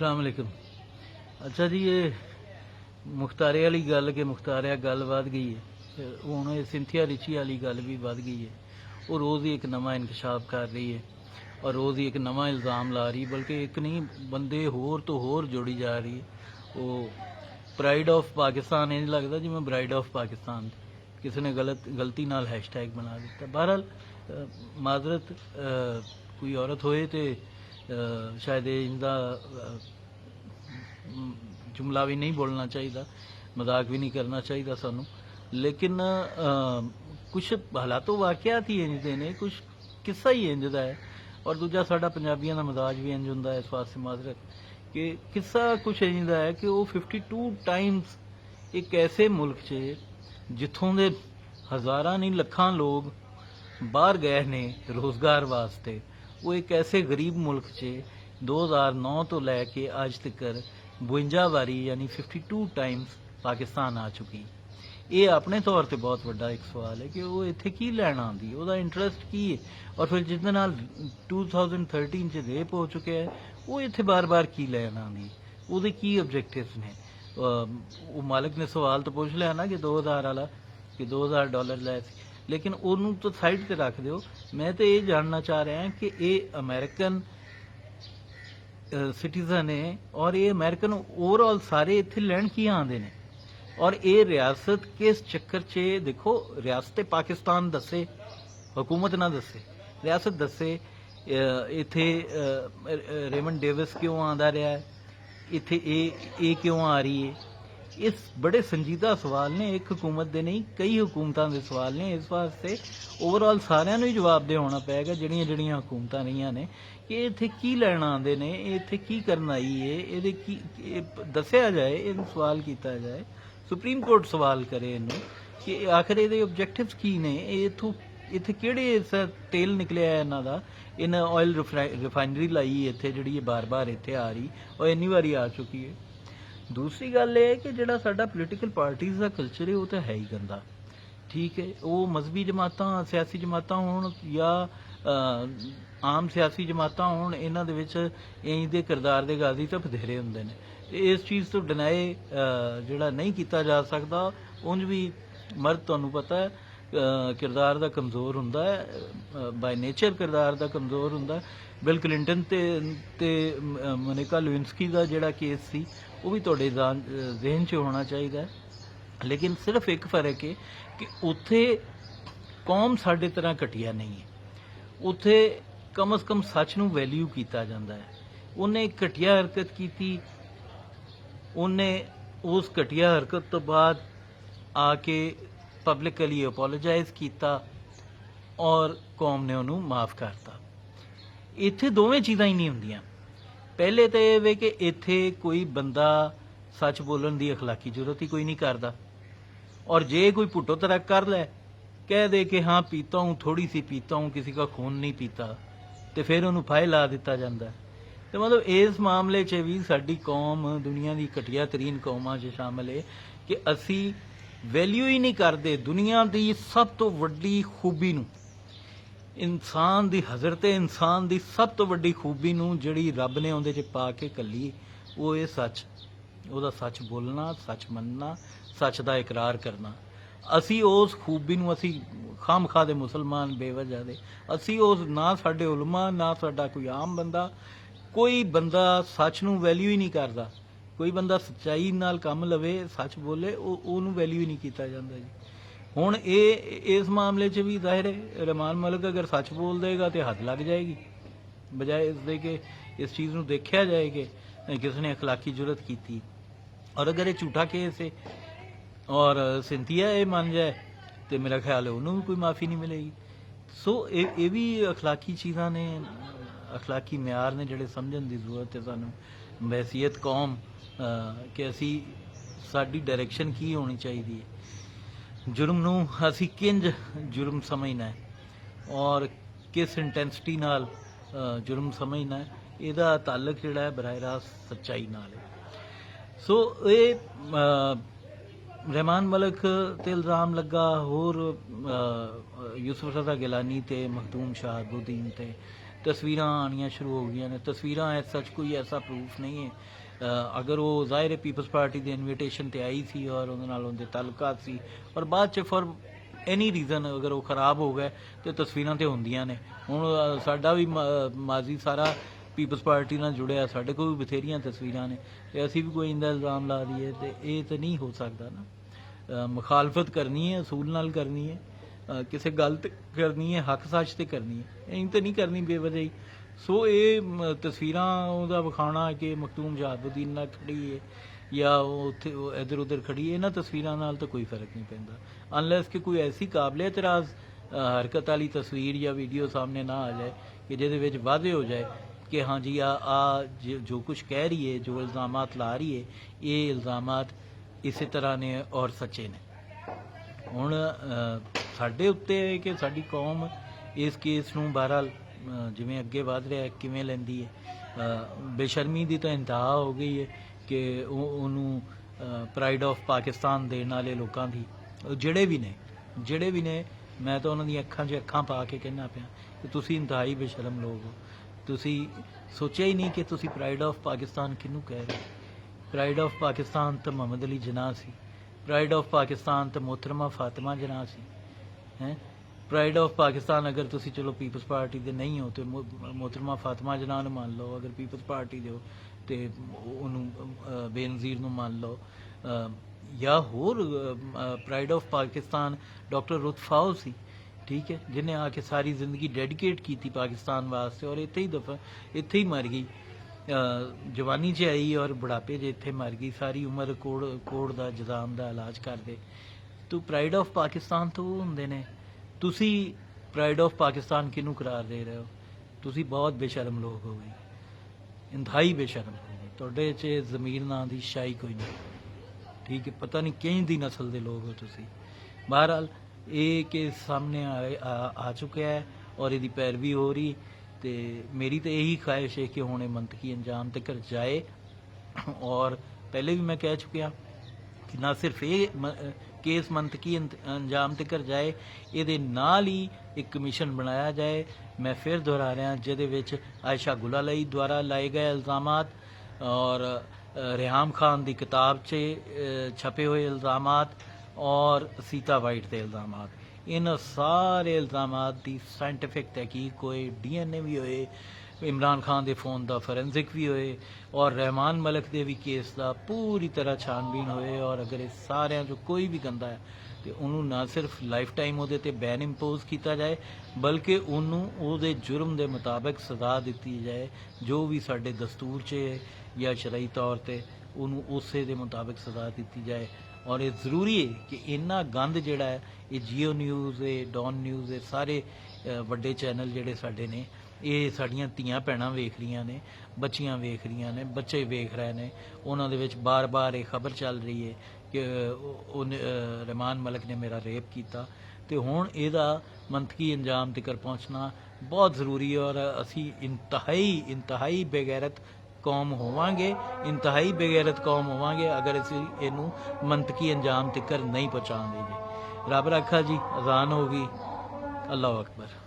अस्सलाम वालेकुम। अच्छा जी, ये मुख्तारे वाली गल के मुख्तारिया गल वध गई है, हूँ ये सिंथिया रिची वाली गल भी वध गई है। वो रोज़ ही एक नवा इंकशाफ कर रही है और रोज़ ही एक नवा इल्ज़ाम ला रही है, बल्कि एक नहीं बंदे होर तो होर जोड़ी जा रही है। वो प्राइड ऑफ पाकिस्तान इंज लगता जिवें ब्राइड ऑफ पाकिस्तान किसी ने गलती नाल हैशटैग बना दिता। बहरहाल माजरत, कोई औरत होए तो शायद इनका जुमला भी नहीं बोलना चाहिए, मजाक भी नहीं करना चाहिए सानू, लेकिन कुछ हालातों वाकयात ही इंज दे ने, कुछ किस्सा ही इंज दा है। और दूजा साडा पंजाबियों का मजाज भी इंज हुंदा है, इस वास्ते माजरत कि किस्सा कुछ इंज दा है कि वो 52 टाइम्स एक ऐसे मुल्क च जिथों दे हज़ारां नहीं लखां लोग बाहर गए ने रोज़गार वास्ते, वो एक ऐसे गरीब मुल्क च 2009 तो लैके अज तक 52 वारी यानी 52 टाइम्स पाकिस्तान आ चुकी। ये अपने तौर पर बहुत बड़ा एक सवाल है कि वो इत्थे की लैन आती, वो इंटरस्ट की है। और फिर जिसदे नाल 2013 च रेप हो चुके हैं, वो इत्थे बार बार की लैन आती, वो की ऑब्जेक्टिव्स ने। वो मालिक ने सवाल तो पूछ लिया ना कि 2000 वाला कि $2000 लै, लेकिन उन्होंने तो साइड पर रख दो। मैं तो ये जानना चाह रहा कि ये अमेरिकन सिटीजन है और ये अमेरिकन ओवरऑल सारे इत्थे लैन की आते हैं, और ये रियासत किस चक्कर च, देखो रियासत पाकिस्तान दसे, हुकूमत ना दसे, रियासत दसे। इत्थे रेमन डेविस क्यों आंदा रहा है, इत्थे ये क्यों आ रही है? इस बड़े संजीदा सवाल ने, एक हुकूमत दे नहीं कई हुकूमतों के सवाल ने। इस वास्ते ओवरऑल सारिਆਂ ਨੂੰ ही जवाबदेह होना पेगा ਜਿਹੜੀਆਂ ਜਿਹੜੀਆਂ हुकूमतां रही ने कि इत्थे की लैन आते ने, इत्थे की करन आई है, ये की दसिया जाए, इन सवाल किया जाए, सुप्रीम कोर्ट सवाल करे इनू कि आखिर ये ऑब्जेक्टिव्स की ने, इथों इत्थे किहड़े तेल निकलिया है इन्हां दा, इन ऑयल रिफाइनरी लाई इत्थे जिहड़ी बार बार इत्थे आ रही और इन्नी बारी आ चुकी है। दूसरी गल यह है कि जिहड़ा साडा पोलीटिकल पार्टीज़ का कल्चर है वो तो है ही गंदा, ठीक है। वो मजहबी जमातां, सियासी जमातां होण या आम सियासी जमातां होण, इन्हां दे विच इंज दे किरदार दे गाजी तो बथेरे हुंदे ने। इस चीज़ तो डिनाई जिहड़ा नहीं किया जा सकता। उंज भी मर्द तुहानूं पता है किरदार दा कमज़ोर हुंदा है, बाय नेचर किरदार दा कमज़ोर हुंदा है। बिल क्लिंटन ते मोनिका लुइंस्की का जिहड़ा केस सी वो भी तुहाडे जहन च होना चाहिए। लेकिन सिर्फ एक फर्क है कि उत्थे कौम साडे तरह घटिया नहीं है, उत्थे कम अज़ कम सच नूं वैल्यू किया जाता है। उन्हें एक घटिया हरकत की, उन्हें उस घटिया हरकत तो बाद आके पब्लिकली अपोलोजाइज किया और कौम ने उन्होंने माफ़ करता। इत्थे दोवें चीज़ां ही नहीं होंदियां। पहले तो यह वे कि इत्थे कोई बंदा सच बोलन की अखलाकी जरूरत ही कोई नहीं करता, और जे कोई पुट्टो तरक कर लै, कह दे कि हाँ पीता हूँ, थोड़ी सी पीता हूँ, किसी का खून नहीं पीता, तो फिर उन्होंने फाहे ला दिता जाता है। तो मतलब इस मामले च भी साडी कौम दुनिया की घटिया तरीन कौमां च शामिल है कि असी वैल्यू ही नहीं करते दुनिया की सब तो वड्डी खूबी नूं, इंसान दी हज़रत इंसान दी सब तो वड्डी खूबी नूं जिहड़ी रब ने उहदे च पा के घल्ली, वो ये सच, ਉਹਦਾ सच बोलना, सच मनना, सच का इकरार करना। असी उस खूबी नूं असी खामखा दे मुसलमान बेवजह दे असी उस ना साडे उलमा ना साडा कोई आम बंदा, कोई बंदा सच नूं वैल्यू ही नहीं करता। कोई बंदा सच्चाई नाल काम लवे, सच बोले, उहनूं वैल्यू ही नहीं किया जाता जी। हुण इस मामले च भी जाहिर है रहमान मलिक अगर सच बोल देगा तो हद लग जाएगी, बजाय इसके कि इस चीज़ को देखा जाए कि किसी ने अखलाकी जरूरत की। और अगर ये झूठा केस है और सिंथिया ये मान जाए तो मेरा ख्याल है उन्होंने भी कोई माफ़ी नहीं मिलेगी। सो ये भी अखलाकी चीज़ा ने, अखलाकी म्यार ने जिहड़े समझण की जरूरत है सानू हैसियत कौम कि असी साडी डायरैक्शन की होनी चाहिए है, जुर्म नूं असी किंज जुर्म समझना है और किस इंटेंसिटी नाल जुर्म समझना है, इहदा ताल्लुक जिहड़ा है बराह रास्त सच्चाई नाल है। सो ये रहमान मलिक ते इल्ज़ाम लगा, होर यूसुफ रज़ा गिलानी ते मखदूम शहाबुद्दीन ते ਤਸਵੀਰਾਂ ਆਉਣੀਆਂ ਸ਼ੁਰੂ ਹੋ ਗਈਆਂ ਨੇ। ਤਸਵੀਰਾਂ ਐ ਸੱਚ ਕੋਈ ਐਸਾ ਪ੍ਰੂਫ ਨਹੀਂ ਹੈ। ਅਗਰ ਉਹ ਜ਼ਾਹਿਰ ਹੈ ਪੀਪਲਸ ਪਾਰਟੀ ਦੇ ਇਨਵੀਟੇਸ਼ਨ ਤੇ ਆਈ ਸੀ ਔਰ ਉਹਦੇ ਨਾਲ ਉਹਦੇ ਤਾਲੁਕਾਤ ਸੀ, ਔਰ ਬਾਅਦ 'ਚ ਫॉर ਐਨੀ ਰੀਜ਼ਨ ਅਗਰ ਉਹ ਖਰਾਬ ਹੋ ਗਏ ਤੇ ਤਸਵੀਰਾਂ ਤੇ ਹੁੰਦੀਆਂ ਨੇ। ਹੁਣ ਸਾਡਾ ਵੀ ਮਾਜ਼ੀ ਸਾਰਾ ਪੀਪਲਸ ਪਾਰਟੀ ਨਾਲ ਜੁੜਿਆ, ਸਾਡੇ ਕੋਲ ਵੀ ਬਥੇਰੀਆਂ ਤਸਵੀਰਾਂ ਨੇ ਤੇ ਅਸੀਂ ਵੀ ਕੋਈ ਇੰਦਾ ਇਲਜ਼ਾਮ ਲਾ ਦਈਏ ਤੇ ਇਹ ਤਾਂ ਨਹੀਂ ਹੋ ਸਕਦਾ ਨਾ। ਮੁਖਾਲਫਤ ਕਰਨੀ ਹੈ, ਅਸੂਲ ਨਾਲ ਕਰਨੀ ਹੈ, ਕਿਸੇ ਗੱਲ ਤੇ ਕਰਨੀ ਹੈ, ਹੱਕ ਸੱਚ ਤੇ ਕਰਨੀ ਹੈ, ਇੰਜ ਤਾਂ ਨਹੀਂ ਕਰਨੀ ਬੇਵਜ੍ਹਾ ਹੀ। ਸੋ ਇਹ ਤਸਵੀਰਾਂ ਉਹਦਾ ਵਿਖਾਉਣਾ ਕਿ ਮਖਤੂਮ ਜਹਾਦੁਦੀਨ ਨਾਲ ਖੜੀ ਹੈ ਜਾਂ ਉਹ ਉੱਥੇ ਇੱਧਰ ਉੱਧਰ ਖੜੀ ਹੈ, ਇਹਨਾਂ ਤਸਵੀਰਾਂ ਨਾਲ ਤਾਂ ਕੋਈ ਫਰਕ ਨਹੀਂ ਪੈਂਦਾ, ਅਨਲੈਸ ਕਿ ਕੋਈ ਐਸੀ ਕਾਬਲੇ ਇਤਰਾਜ਼ ਹਰਕਤ ਵਾਲੀ ਤਸਵੀਰ ਜਾਂ ਵੀਡੀਓ ਸਾਹਮਣੇ ਨਾ ਆ ਜਾਏ ਕਿ ਜਿਹਦੇ ਵਿੱਚ ਵਾਅਦੇ ਹੋ ਜਾਏ कि हाँ जी जो कुछ कह रही है, जो इल्ज़ामात ला रही है, ये इल्ज़ामात इसी तरह ने और सच्चे ने। ਹੁਣ ਸਾਡੇ ਉੱਤੇ ਹੈ ਕਿ ਸਾਡੀ ਕੌਮ ਇਸ ਕੇਸ ਨੂੰ ਬਹਰਹਾਲ ਜਿਵੇਂ ਅੱਗੇ ਵਧ ਰਿਹਾ ਕਿਵੇਂ ਲੈਂਦੀ ਹੈ। ਬੇਸ਼ਰਮੀ ਦੀ ਤਾਂ ਇੰਤਹਾ ਹੋ ਗਈ ਹੈ ਕਿ ਉਹਨੂੰ ਪ੍ਰਾਈਡ ਆਫ ਪਾਕਿਸਤਾਨ ਦੇਣ ਵਾਲੇ ਲੋਕਾਂ ਦੀ ਜਿਹੜੇ ਵੀ ਨੇ ਮੈਂ ਤਾਂ ਉਹਨਾਂ ਦੀਆਂ ਅੱਖਾਂ 'ਚ ਅੱਖਾਂ ਪਾ ਕੇ ਕਹਿਣਾ ਪਿਆ ਕਿ ਤੁਸੀਂ ਇੰਤਹਾਈ ਬੇਸ਼ਰਮ ਲੋਕ ਹੋ। ਤੁਸੀਂ ਸੋਚਿਆ ਹੀ ਨਹੀਂ ਕਿ ਤੁਸੀਂ ਪ੍ਰਾਈਡ ਆਫ ਪਾਕਿਸਤਾਨ ਕਿਹਨੂੰ ਕਹਿ ਰਹੇ। ਪ੍ਰਾਈਡ ਆਫ ਪਾਕਿਸਤਾਨ ਤਾਂ ਮੁਹੰਮਦ ਅਲੀ ਜਿਨਾਹ ਸੀ, ਪ੍ਰਾਈਡ ਆਫ ਪਾਕਿਸਤਾਨ ਤਾਂ मोहतरमा फातिमा जिन्ना सी हैं। प्राइड ऑफ पाकिस्तान अगर तुसी चलो पीपल्स पार्टी दे नहीं हो तो मोहतरमा फातिमा जिन्ना नूं मान लो, अगर पीपल्स पार्टी दे हो तो उन्होंने बेनज़ीर नूं मान लो, या होर प्राइड ऑफ पाकिस्तान डॉक्टर रुतफाओ सी, ठीक है, जिन्हें आके सारी जिंदगी डेडिकेट की थी पाकिस्तान वास्ते और इत्थे ही मर गई। जवानी 'ਚ आई और बुढ़ापे 'ਚ ਇੱਥੇ मर गई, सारी उम्र कोड़ ਦਾ ਜਜ਼ਾਮ ਦਾ ਇਲਾਜ ਕਰਦੇ। ਤੂੰ ਪ੍ਰਾਈਡ ਆਫ ਪਾਕਿਸਤਾਨ ਤੋਂ ਹੁੰਦੇ ਨੇ, ਤੁਸੀਂ ਪ੍ਰਾਈਡ ਆਫ ਪਾਕਿਸਤਾਨ ਕਿਹਨੂੰ ਕਰਾਰ ਦੇ ਰਹੇ ਹੋ? ਤੁਸੀਂ ਬਹੁਤ ਬੇਸ਼ਰਮ ਲੋਕ ਹੋ ਗਏ, ਇੰਤਹਾਈ ਬੇਸ਼ਰਮ ਹੋ ਗਏ। ਤੁਹਾਡੇ 'ਚ ਜ਼ਮੀਰ ਨਾਂ ਦੀ ਸ਼ਾਈ ਕੋਈ ਨਹੀਂ, ਠੀਕ ਹੈ, ਪਤਾ ਨਹੀਂ ਕਿਹੜੀ ਦੀ ਨਸਲ ਦੇ ਲੋਕ ਹੋ ਤੁਸੀਂ। ਬਹਰਹਾਲ ਇਹ ਕੇਸ ਸਾਹਮਣੇ ਆ ਚੁੱਕਿਆ ਹੈ ਔਰ ਇਹਦੀ ਪੈਰਵੀ ਹੋ ਰਹੀ ਤੇ मेरी तो यही ख्वाहिश है कि हुणे मंतकी अंजाम तक जाए। और पहले भी मैं कह चुकिया कि ना सिर्फ ये केस मंतकी अंजाम तक जाए, ये नाल ही एक कमीशन बनाया जाए। मैं फिर दोहरा रहा जिहदे विच आयशा गुलालई द्वारा लाए गए इल्ज़ामात और रेहाम खान की किताब 'ਚ छपे हुए इल्ज़ामात और सीता वाइट के इल्ज़ामात, इन सारे इल्ज़ामात की साइंटिफिक तहकीक होए, DNA भी होए, इमरान खान के फोन का फोरेंसिक भी होए और रहमान मलिक के भी केस का पूरी तरह छानबीन होए। और अगर इस सारिਆਂ 'ਚੋਂ कोई भी गंदा है तो उन्होंने ना सिर्फ लाइफ टाइम ਉਹਦੇ ਤੇ बैन इंपोज किया जाए बल्कि उन्होंने ਉਹਦੇ जुर्म के मुताबिक सज़ा दी जाए जो भी साडे दस्तूर 'ਚ या शरई तौर पर उन्होंने उसे दे मुताबिक सज़ा दी जाए। और ये जरूरी है कि इन्ना गंद जिहड़ा है ये जियो न्यूज़, ये डॉन न्यूज़, ये सारे वड्डे चैनल जिहड़े साडे ने ये साडियां धीआं भैणां वेख रहीआं ने, बच्चियां वेख रहीआं ने, बच्चे वेख रहे ने, उन्हां दे विच बार बार ये खबर चल रही है कि रहमान मलिक ने मेरा रेप किया। तो हुण इहदा मंतकी अंजाम तक पहुँचना बहुत ज़रूरी है और असी इंतहाई बेगैरत कौम होवांगे, इंतहाई बेगैरत कौम होवांगे अगर असी इनू मंतकी अंजाम तक नहीं पहुँचा देंगे। रब रखा जी, अजान होगी, अल्लाह अकबर।